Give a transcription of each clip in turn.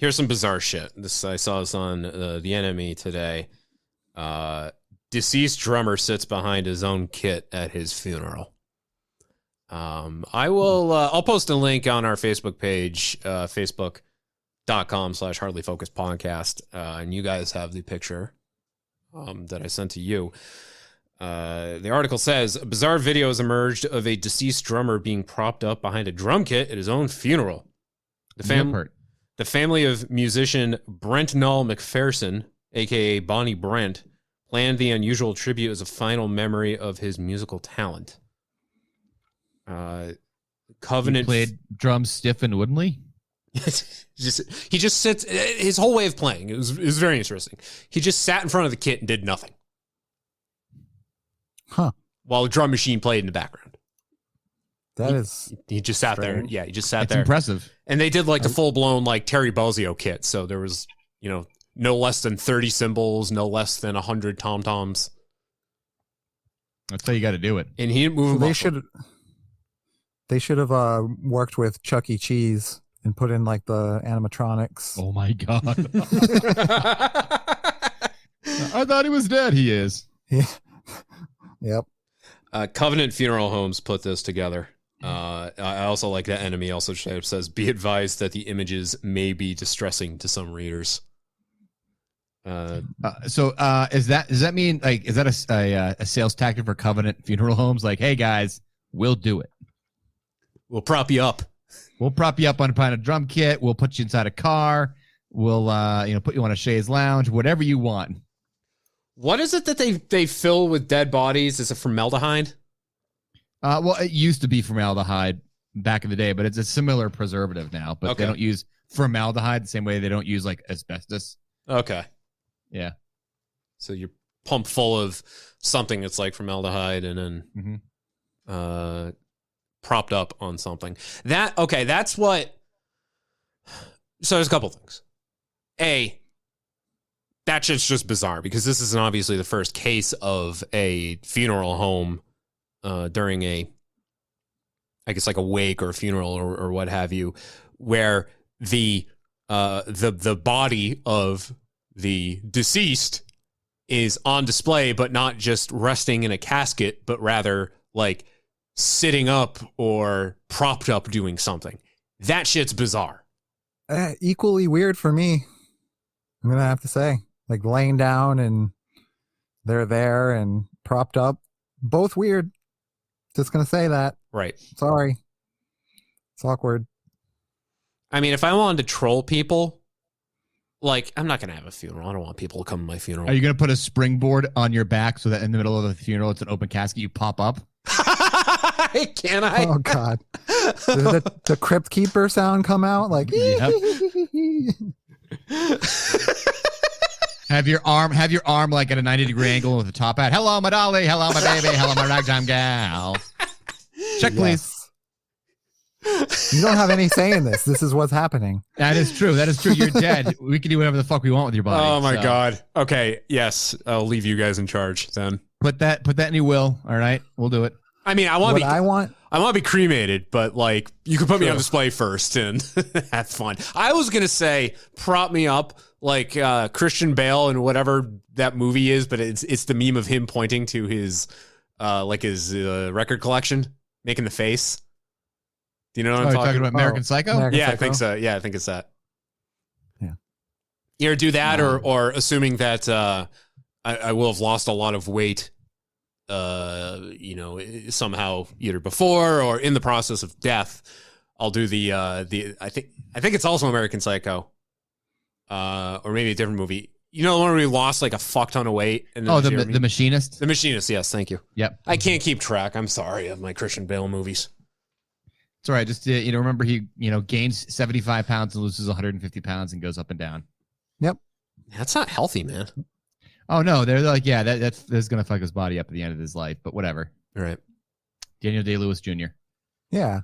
Here's some bizarre shit. I saw this on the Enemy today. Deceased drummer sits behind his own kit at his funeral. I'll post a link on our Facebook page, facebook.com/hardlyfocusedpodcast. And you guys have the picture that I sent to you. The article says a bizarre video has emerged of a deceased drummer being propped up behind a drum kit at his own funeral. The family of musician Brent Null McPherson, aka Bonnie Brent, planned the unusual tribute as a final memory of his musical talent. Covenant he played drums stiff and woodenly. he just sits. His whole way of playing it was very interesting. He just sat in front of the kit and did nothing, while the drum machine played in the background. He just sat there. Yeah, he just sat there. Impressive. And they did like the full blown like Terry Bozzio kit. So there was no less than 30 cymbals, no less than 100 tom toms. That's how you got to do it. And he didn't move. They should have worked with Chuck E. Cheese and put in like the animatronics. Oh my God. I thought he was dead. He is. Yeah. Yep. Covenant Funeral Homes put this together. I also like that Enemy also says, be advised that the images may be distressing to some readers. Does that mean like, is that a sales tactic for Covenant Funeral Homes? Like, hey guys, we'll do it. We'll prop you up. We'll prop you up on a drum kit. We'll put you inside a car. We'll, put you on a chaise lounge, whatever you want. What is it that they fill with dead bodies? Is it formaldehyde? Well, it used to be formaldehyde back in the day, but it's a similar preservative now. But They don't use formaldehyde the same way they don't use like asbestos. Okay. Yeah. So you're pumped full of something that's like formaldehyde and then propped up on something. That's what. So there's a couple things. That shit's just bizarre because this isn't obviously the first case of a funeral home during a wake or a funeral or what have you, where the body of the deceased is on display, but not just resting in a casket, but rather like sitting up or propped up doing something. That shit's bizarre. Equally weird for me. I'm going to have to say, like laying down and they're there and propped up. Both weird. Just going to say that. Right. Sorry. It's awkward. I mean, if I wanted to troll people, like, I'm not going to have a funeral. I don't want people to come to my funeral. Are you going to put a springboard on your back so that in the middle of the funeral, it's an open casket, you pop up? Can I? Oh, God. Did the crypt keeper sound come out? Like, yep. Have your arm like at a 90-degree angle with the top hat. Hello, my dolly. Hello, my baby. Hello, my ragtime gal. Check, please. You don't have any say in this. This is what's happening. That is true. You're dead. We can do whatever the fuck we want with your body. Oh, my God. Okay, yes. I'll leave you guys in charge then. Put that in your will, all right? We'll do it. I mean, I want to be cremated, but like you can put me on display first, and that's fine. I was gonna say prop me up like Christian Bale in whatever that movie is, but it's the meme of him pointing to his record collection, making the face. Do you know what I'm talking about? American Psycho? American Psycho? Psycho? I think so. Yeah, I think it's that. Yeah. Either do that or assuming that I will have lost a lot of weight. Somehow either before or in the process of death, I'll do the I think it's also American Psycho, or maybe a different movie. You know, the one where we lost like a fuck ton of weight. And the Machinist. The Machinist. Yes, thank you. Yep. I can't keep track. I'm sorry of my Christian Bale movies. It's all right. Just remember he gains 75 pounds and loses 150 pounds and goes up and down. Yep. That's not healthy, man. Oh no, they're like, yeah, that's gonna fuck his body up at the end of his life, but whatever. All right. Daniel Day-Lewis Jr. Yeah.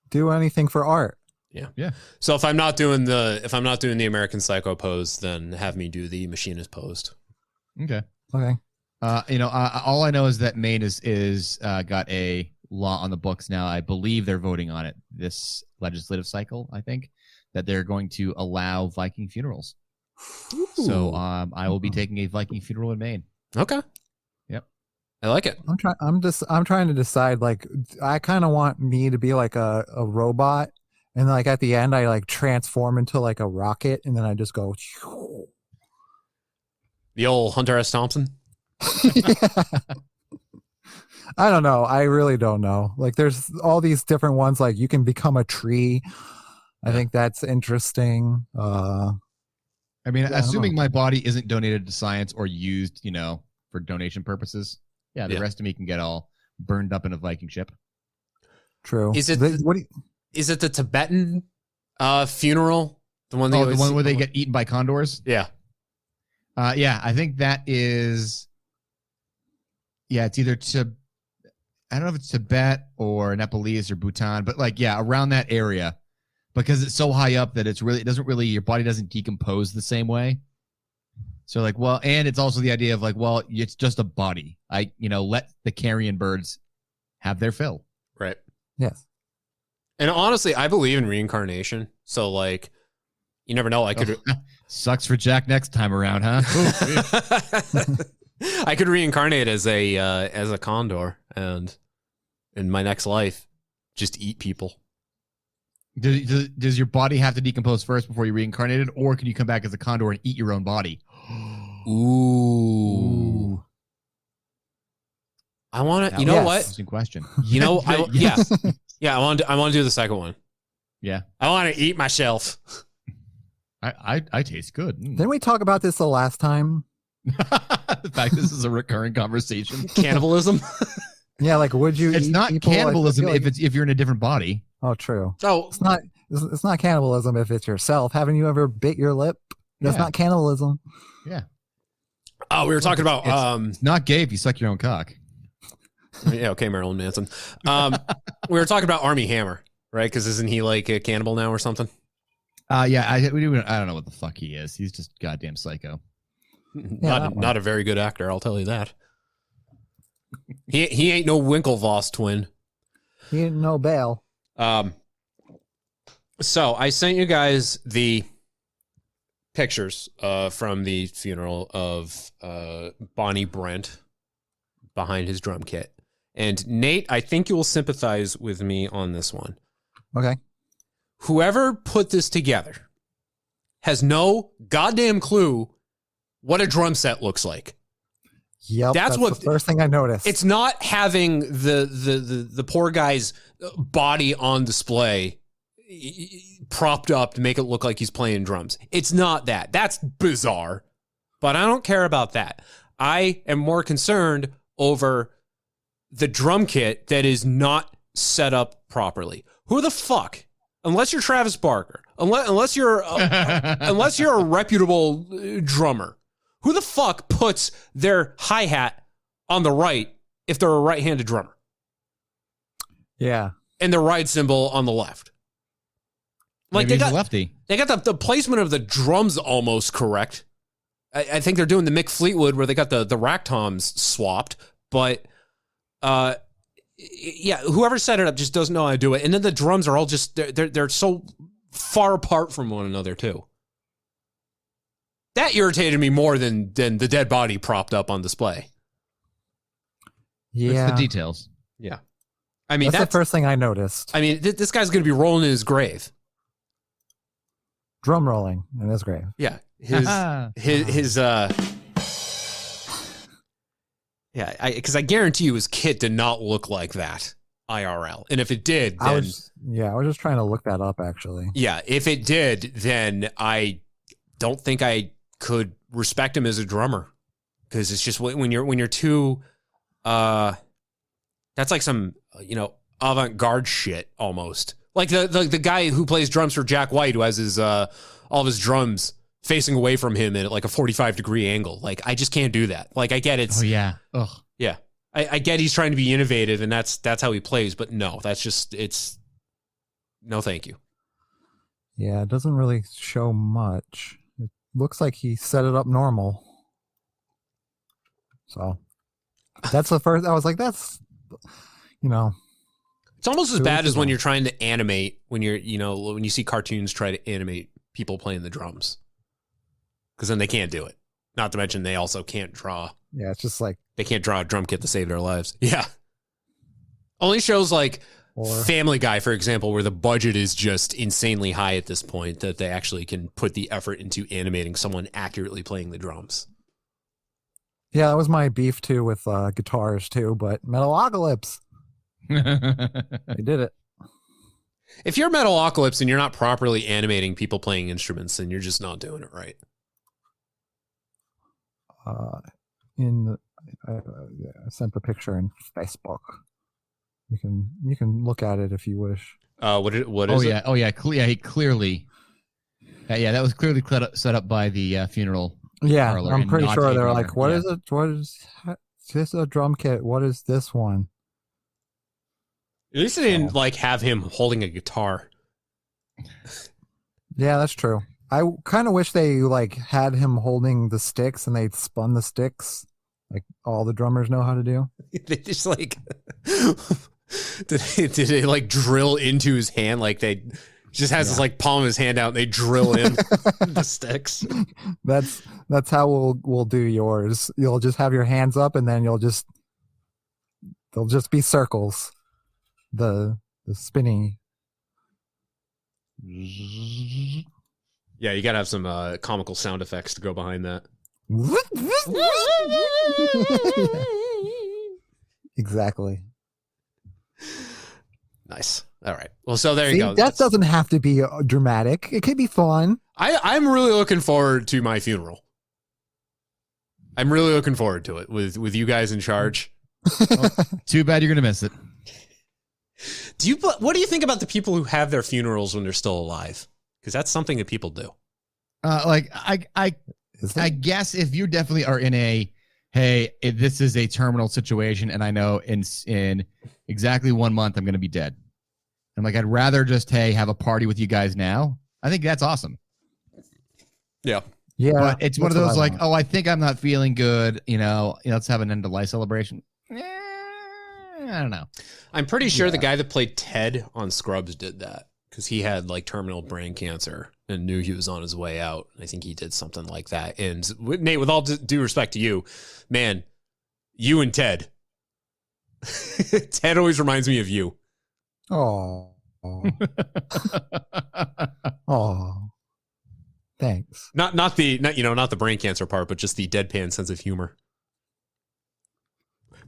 Do anything for art. Yeah. So if I'm not doing the American Psycho pose, then have me do the Machinist pose. Okay. Okay. All I know is that Maine is got a law on the books now. I believe they're voting on it this legislative cycle. I think that they're going to allow Viking funerals. Ooh. So I will be taking a Viking funeral in Maine. Okay. Yep. I like it. I'm trying to decide. Like, I kind of want me to be like a robot, and like at the end, I like transform into like a rocket, and then I just go. The old Hunter S. Thompson. Yeah. I don't know. I really don't know. Like, there's all these different ones. Like, you can become a tree. I think that's interesting. I mean, Yeah, I assuming don't know. my body isn't donated to science or used, for donation purposes. Yeah, the rest of me can get all burned up in a Viking ship. True. Is it is it the Tibetan funeral? The one The one where they get eaten by condors? Yeah. Yeah, I think that is. Yeah, it's either I don't know if it's Tibet or Nepalese or Bhutan, but around that area, because it's so high up that your body doesn't decompose the same way. So and it's also the idea of it's just a body. Let the carrion birds have their fill. Right. Yes. And honestly, I believe in reincarnation. So you never know. I could. Sucks for Jack next time around, huh? I could reincarnate as a condor, and in my next life, just eat people. Does your body have to decompose first before you reincarnated, or can you come back as a condor and eat your own body? Ooh. I want to. You know Yes. what? Interesting question. You know, yeah. I want to do the second one. Yeah. I want to eat myself. I taste good. Didn't we talk about this the last time? The fact this is a recurring conversation. Cannibalism. Yeah, like, would you? It's eat not people? I cannibalism feel like- if you're in a different body. Oh, true. Oh, It's not cannibalism if it's yourself. Haven't you ever bit your lip? That's Yeah. not cannibalism. Yeah. we were talking about It's not gay if you suck your own cock. Yeah, okay, Marilyn Manson. We were talking about Army Hammer, right? Because isn't he like a cannibal now or something? Yeah, I don't know what the fuck he is. He's just goddamn psycho. Not a very good actor, I'll tell you that. He ain't no Winklevoss twin. He didn't know bail. So I sent you guys the pictures from the funeral of Bonnie Brent behind his drum kit. And Nate, I think you will sympathize with me on this one. Okay. Whoever put this together has no goddamn clue what a drum set looks like. Yep. That's what the first thing I noticed. It's not having the poor guy's body on display propped up to make it look like he's playing drums. It's not that. That's bizarre. But I don't care about that. I am more concerned over the drum kit that is not set up properly. Who the fuck, unless you're Travis Barker, unless you're a reputable drummer, who the fuck puts their hi-hat on the right if they're a right-handed drummer? Yeah. And the ride cymbal on the left. Maybe he's a lefty. They got the placement of the drums almost correct. I think they're doing the Mick Fleetwood where they got the rack toms swapped, but yeah, whoever set it up just doesn't know how to do it. And then the drums are all just they're so far apart from one another too. That irritated me more than the dead body propped up on display. Yeah. It's the details. Yeah. I mean, that's the first thing I noticed. I mean, this guy's going to be rolling in his grave. Drum rolling in his grave. Yeah. Yeah, because I guarantee you his kit did not look like that IRL. And if it did, then... I was just trying to look that up, actually. Yeah, if it did, then I don't think I could respect him as a drummer. Because it's just when you're too... that's like some, avant-garde shit, almost. Like the guy who plays drums for Jack White, who has his all of his drums facing away from him at like a 45-degree angle. Like, I just can't do that. Like, I get it's... Oh, yeah. Ugh. Yeah. I get he's trying to be innovative, and that's how he plays, but no, that's just... It's... No, thank you. Yeah, it doesn't really show much. It looks like he set it up normal. So, that's the first... I was like, that's... It's almost as To bad each as his when own. you're trying to animate, when you see cartoons try to animate people playing the drums. Because then they can't do it. Not to mention they also can't draw. Yeah, it's just like They can't draw a drum kit to save their lives. Yeah. Only shows like or Family Guy, for example, where the budget is just insanely high at this point that they actually can put the effort into animating someone accurately playing the drums. yeah, that was my beef too with guitars too. But Metalocalypse, they did it. If you're Metalocalypse and you're not properly animating people playing instruments, then you're just not doing it right. I sent the picture in Facebook. You can look at it if you wish. What is Oh it? yeah, oh yeah, he clearly. Yeah, that was clearly set up by the funeral. Yeah, Parlor I'm and pretty not sure a they're drummer. like, "What Yeah. is it? What is this? A drum kit? What is this one?" At least they didn't like have him holding a guitar. Yeah, that's true. I kind of wish they like had him holding the sticks and they spun the sticks, like all the drummers know how to do. They just like did they like drill into his hand? Like they just has his like palm of his hand out and they drill in the sticks. That's how we'll do yours. You'll just have your hands up and then they'll just be circles. The spinning. Yeah, you gotta have some comical sound effects to go behind that. Exactly. Nice. All right. Well, so there See, you go. that doesn't have to be dramatic. It could be fun. I'm really looking forward to my funeral. I'm really looking forward to it with you guys in charge. Too bad you're gonna miss it. What do you think about the people who have their funerals when they're still alive? Because that's something that people do. I guess if you definitely are in if this is a terminal situation, and I know in exactly 1 month I'm going to be dead. I'm like, I'd rather just have a party with you guys now. I think that's awesome. Yeah. Yeah, But it's one of that's what those I like, want. oh, I think I'm not feeling good. Let's have an end of life celebration. I don't know. I'm pretty sure the guy that played Ted on Scrubs did that because he had like terminal brain cancer and knew he was on his way out. I think he did something like that. And Nate, with all due respect to you, man, you and Ted. Ted always reminds me of you. Oh. Oh. Thanks. Not the brain cancer part, but just the deadpan sense of humor.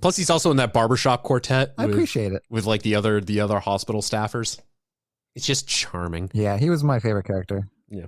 Plus, he's also in that barbershop quartet. I appreciate it. With like the other hospital staffers. It's just charming. Yeah, he was my favorite character. Yeah.